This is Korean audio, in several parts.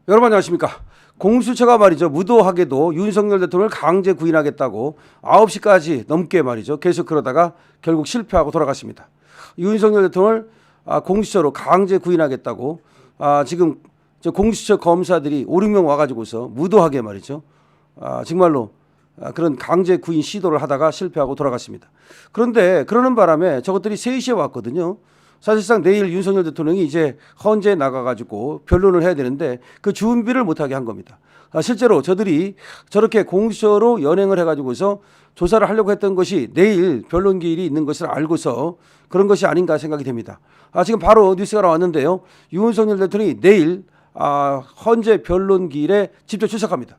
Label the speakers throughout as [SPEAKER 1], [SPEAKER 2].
[SPEAKER 1] 여러분 안녕하십니까. 공수처가 말이죠. 무도하게도 윤석열 대통령을 강제 구인하겠다고 9시까지 넘게 말이죠. 계속 그러다가 결국 실패하고 돌아갔습니다. 윤석열 대통령을 공수처로 강제 구인하겠다고 지금 저 공수처 검사들이 5, 6명 와가지고서 무도하게 말이죠. 정말로 그런 강제 구인 시도를 하다가 실패하고 돌아갔습니다. 그런데 그러는 바람에 저것들이 3시에 왔거든요. 사실상 내일 윤석열 대통령이 이제 헌재에 나가가지고 변론을 해야 되는데 그 준비를 못하게 한 겁니다. 실제로 저들이 저렇게 공수처로 연행을 해가지고서 조사를 하려고 했던 것이 내일 변론기일이 있는 것을 알고서 그런 것이 아닌가 생각이 됩니다. 지금 바로 뉴스가 나왔는데요. 윤석열 대통령이 내일 헌재 변론기일에 직접 출석합니다.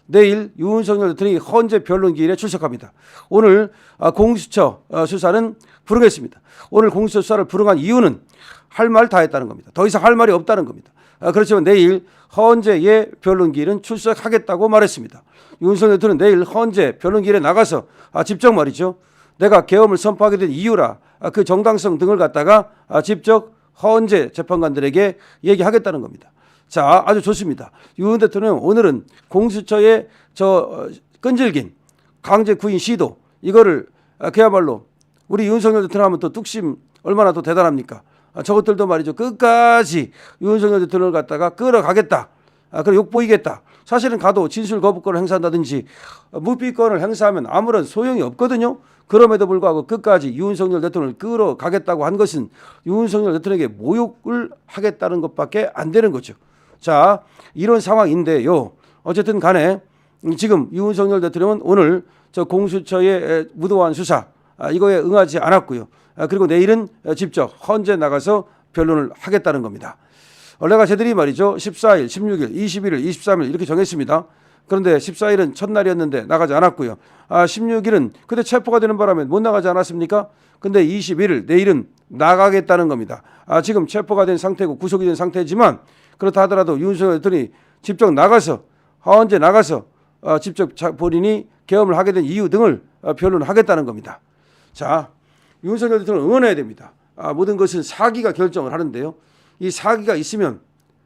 [SPEAKER 1] 내일 윤석열 대통령이 헌재 변론기일에 출석합니다. 오늘 공수처 수사는 불응했습니다. 오늘 공수처 수사를 불응한 이유는 할 말 다 했다는 겁니다. 더 이상 할 말이 없다는 겁니다. 그렇지만 내일 헌재의 변론기일은 출석하겠다고 말했습니다. 윤석열 대통령은 내일 헌재 변론기일에 나가서 직접 말이죠. 내가 계엄을 선포하게 된 이유라 그 정당성 등을 갖다가 직접 헌재 재판관들에게 얘기하겠다는 겁니다. 자, 아주 좋습니다. 윤 대통령 오늘은 공수처의 끈질긴 강제 구인 시도 이거를 그야말로 우리 윤석열 대통령 하면 또 뚝심 얼마나 또 대단합니까? 저것들도 말이죠. 끝까지 윤석열 대통령을 갖다가 끌어가겠다. 그리고 욕보이겠다. 사실은 가도 진술 거부권을 행사한다든지 무피권을 행사하면 아무런 소용이 없거든요. 그럼에도 불구하고 끝까지 윤석열 대통령을 끌어가겠다고 한 것은 윤석열 대통령에게 모욕을 하겠다는 것밖에 안 되는 거죠. 자, 이런 상황인데요. 어쨌든 간에 지금 윤석열 대통령은 오늘 저 공수처의 무도한 수사 이거에 응하지 않았고요. 그리고 내일은 직접 헌재 나가서 변론을 하겠다는 겁니다. 원래가 쟤들이 말이죠. 14일, 16일, 21일, 23일 이렇게 정했습니다. 그런데 14일은 첫날이었는데 나가지 않았고요. 16일은 그때 체포가 되는 바람에 못 나가지 않았습니까? 근데 21일 내일은 나가겠다는 겁니다. 지금 체포가 된 상태고 구속이 된 상태지만 그렇다 하더라도 윤석열 대통령이 직접 나가서 헌재 나가서 직접 본인이 계엄을 하게 된 이유 등을 변론하겠다는 겁니다. 자, 윤석열 대통령을 응원해야 됩니다. 모든 것은 사기가 결정을 하는데요. 이 사기가 있으면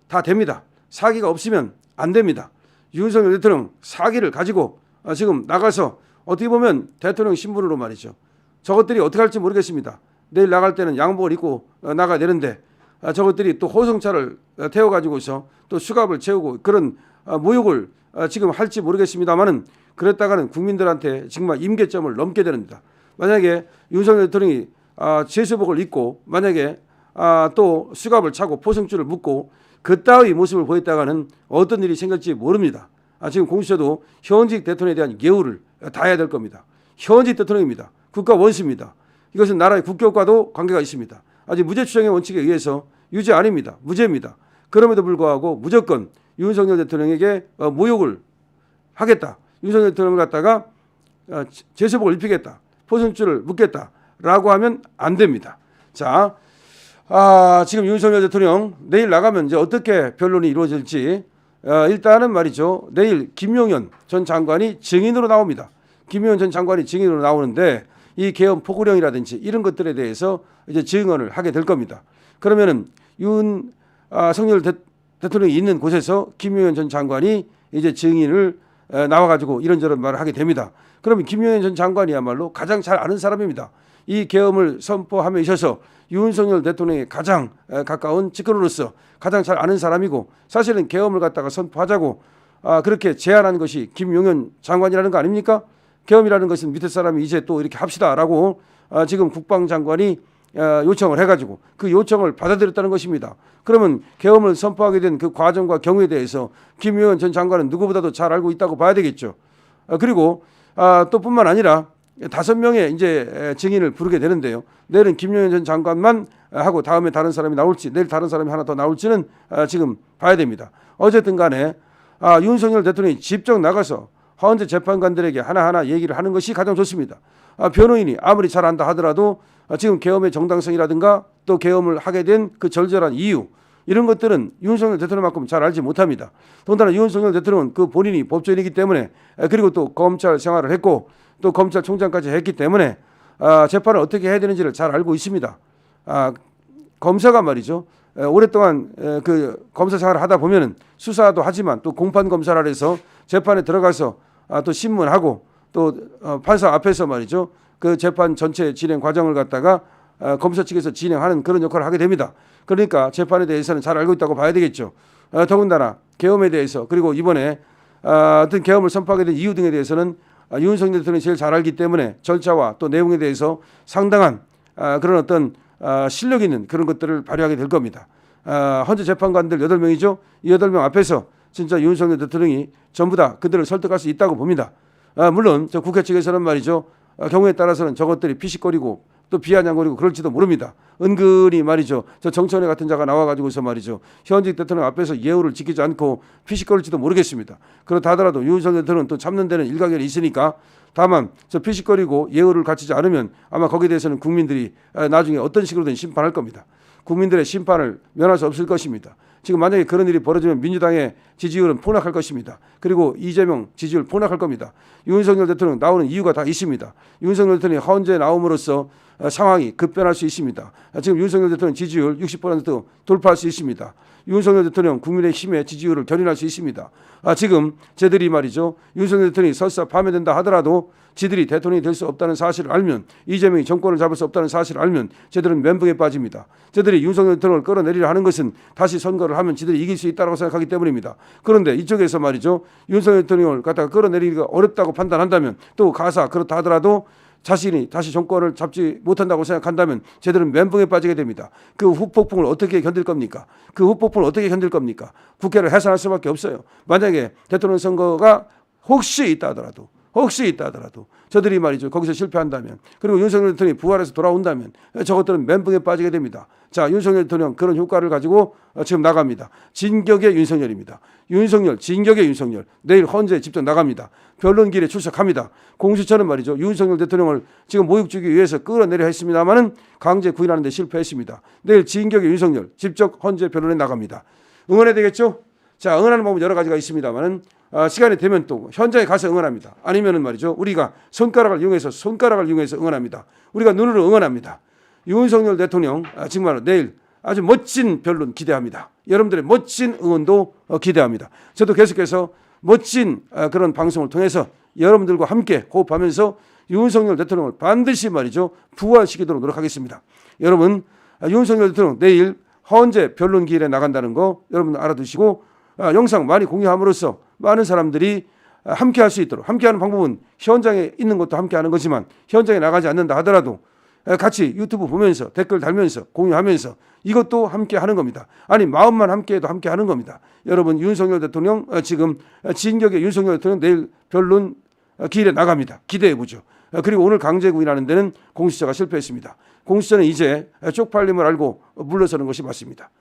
[SPEAKER 1] 다 됩니다. 사기가 없으면 안 됩니다. 윤석열 대통령 사기를 가지고 지금 나가서 어떻게 보면 대통령 신분으로 말이죠. 저것들이 어떻게 할지 모르겠습니다. 내일 나갈 때는 양복을 입고 나가야 되는데 저것들이 또 호성차를 태워가지고서 또 수갑을 채우고 그런 모욕을 지금 할지 모르겠습니다만은 그랬다가는 국민들한테 정말 임계점을 넘게 됩니다. 만약에 윤석열 대통령이 제수복을 입고 만약에 또 수갑을 차고 포승줄을 묶고 그따위 모습을 보였다가는 어떤 일이 생길지 모릅니다. 지금 공수처도 현직 대통령에 대한 예우를 다해야 될 겁니다. 현직 대통령입니다. 국가 원수입니다. 이것은 나라의 국격과도 관계가 있습니다. 아직 무죄 추정의 원칙에 의해서 유죄 아닙니다. 무죄입니다. 그럼에도 불구하고 무조건 윤석열 대통령에게 모욕을 하겠다. 윤석열 대통령을 갖다가 제수복을 입히겠다. 포승줄을 묶겠다라고 하면 안 됩니다. 자, 지금 윤석열 대통령 내일 나가면 이제 어떻게 변론이 이루어질지 일단은 말이죠. 내일 김용현 전 장관이 증인으로 나옵니다. 김용현 전 장관이 증인으로 나오는데 이 계엄 포고령이라든지 이런 것들에 대해서 이제 증언을 하게 될 겁니다. 그러면은 윤석열 대통령이 있는 곳에서 김용현 전 장관이 이제 증인을 나와가지고 이런저런 말을 하게 됩니다. 그러면 김용현 전 장관이야말로 가장 잘 아는 사람입니다. 이 계엄을 선포함에 있어서 윤석열 대통령의 가장 가까운 직권으로서 가장 잘 아는 사람이고 사실은 계엄을 갖다가 선포하자고 그렇게 제안한 것이 김용현 장관이라는 거 아닙니까? 계엄이라는 것은 밑에 사람이 이제 또 이렇게 합시다라고 지금 국방장관이 요청을 해가지고 그 요청을 받아들였다는 것입니다. 그러면 계엄을 선포하게 된 그 과정과 경우에 대해서 김용현 전 장관은 누구보다도 잘 알고 있다고 봐야 되겠죠. 그리고 또 뿐만 아니라 5명의 이제 증인을 부르게 되는데요. 내일은 김용현 전 장관만 하고 다음에 다른 사람이 나올지 내일 다른 사람이 하나 더 나올지는 지금 봐야 됩니다. 어쨌든 간에 윤석열 대통령이 직접 나가서 헌재 재판관들에게 하나하나 얘기를 하는 것이 가장 좋습니다. 변호인이 아무리 잘 안다 하더라도 지금 계엄의 정당성이라든가 또 계엄을 하게 된 그 절절한 이유 이런 것들은 윤석열 대통령만큼 잘 알지 못합니다. 더군다나 윤석열 대통령은 그 본인이 법조인이기 때문에 그리고 또 검찰 생활을 했고 또 검찰총장까지 했기 때문에 재판을 어떻게 해야 되는지를 잘 알고 있습니다. 검사가 말이죠. 오랫동안 그 검사 생활을 하다 보면은 수사도 하지만 또 공판 검사라 해서 재판에 들어가서 또 신문하고 또 판사 앞에서 말이죠. 그 재판 전체 진행 과정을 갖다가 검사 측에서 진행하는 그런 역할을 하게 됩니다. 그러니까 재판에 대해서는 잘 알고 있다고 봐야 되겠죠. 더군다나 계엄에 대해서 그리고 이번에 어떤 계엄을 선포하게 된 이유 등에 대해서는 윤석열 대통령이 제일 잘 알기 때문에 절차와 또 내용에 대해서 상당한 그런 어떤 실력 있는 그런 것들을 발휘하게 될 겁니다. 헌재 재판관들 8명이죠. 이 8명 앞에서 진짜 윤석열 대통령이 전부 다 그들을 설득할 수 있다고 봅니다. 물론 저 국회 측에서는 말이죠. 경우에 따라서는 저것들이 피식거리고 또 비아냥거리고 그럴지도 모릅니다. 은근히 말이죠. 저 정청래 같은 자가 나와가지고서 말이죠. 현직 대통령 앞에서 예우를 지키지 않고 피식거릴지도 모르겠습니다. 그렇다 하더라도 윤석열 대통령은 또 참는 데는 일가견이 있으니까 다만 저 피식거리고 예우를 갖추지 않으면 아마 거기에 대해서는 국민들이 나중에 어떤 식으로든 심판할 겁니다. 국민들의 심판을 면할 수 없을 것입니다. 지금 만약에 그런 일이 벌어지면 민주당의 지지율은 폭락할 것입니다. 그리고 이재명 지지율 폭락할 겁니다. 윤석열 대통령 나오는 이유가 다 있습니다. 윤석열 대통령이 헌재에 나옴으로써 상황이 급변할 수 있습니다. 지금 윤석열 대통령 지지율 60% 돌파할 수 있습니다. 윤석열 대통령 국민의힘의 지지율을 견인할 수 있습니다. 지금 쟤들이 말이죠. 윤석열 대통령이 설사 파면된다 하더라도 지들이 대통령이 될 수 없다는 사실을 알면 이재명이 정권을 잡을 수 없다는 사실을 알면 쟤들은 멘붕에 빠집니다. 쟤들이 윤석열 대통령을 끌어내리려 하는 것은 다시 선거를 하면 지들이 이길 수 있다고 생각하기 때문입니다. 그런데 이쪽에서 말이죠. 윤석열 대통령을 갖다가 끌어내리기가 어렵다고 판단한다면 또 가사 그렇다 하더라도 자신이 다시 정권을 잡지 못한다고 생각한다면 쟤들은 멘붕에 빠지게 됩니다. 그 후폭풍을 어떻게 견딜 겁니까? 그 후폭풍을 어떻게 견딜 겁니까? 국회를 해산할 수밖에 없어요. 만약에 대통령 선거가 혹시 있다 하더라도 저들이 말이죠. 거기서 실패한다면 그리고 윤석열 대통령이 부활해서 돌아온다면 저것들은 멘붕에 빠지게 됩니다. 자, 윤석열 대통령 그런 효과를 가지고 지금 나갑니다. 진격의 윤석열입니다. 윤석열, 진격의 윤석열. 내일 헌재에 직접 나갑니다. 변론길에 출석합니다. 공수처는 말이죠. 윤석열 대통령을 지금 모욕 주기 위해서 끌어내려 했습니다마는 강제 구인하는 데 실패했습니다. 내일 진격의 윤석열 직접 헌재 변론에 나갑니다. 응원해야 되겠죠? 자, 응원하는 방법은 여러 가지가 있습니다만은 시간이 되면 또 현장에 가서 응원합니다. 아니면은 말이죠. 우리가 손가락을 이용해서 응원합니다. 우리가 눈으로 응원합니다. 윤석열 대통령 정말 내일 아주 멋진 변론 기대합니다. 여러분들의 멋진 응원도 기대합니다. 저도 계속해서 멋진 그런 방송을 통해서 여러분들과 함께 호흡하면서 윤석열 대통령을 반드시 말이죠. 부활시키도록 노력하겠습니다. 여러분 윤석열 대통령 내일 헌재 변론 기일에 나간다는 거 여러분 알아두시고 영상 많이 공유함으로써 많은 사람들이 함께 할 수 있도록 함께하는 방법은 현장에 있는 것도 함께하는 거지만 현장에 나가지 않는다 하더라도 같이 유튜브 보면서 댓글 달면서 공유하면서 이것도 함께하는 겁니다. 아니 마음만 함께해도 함께하는 겁니다. 여러분 윤석열 대통령 지금 진격의 윤석열 대통령 내일 변론 기일에 나갑니다. 기대해보죠. 그리고 오늘 강제 구인하는 데는 공수처가 실패했습니다. 공수처는 이제 쪽팔림을 알고 물러서는 것이 맞습니다.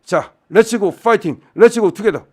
[SPEAKER 1] 자, 렛츠고 파이팅, 렛츠고 투게더.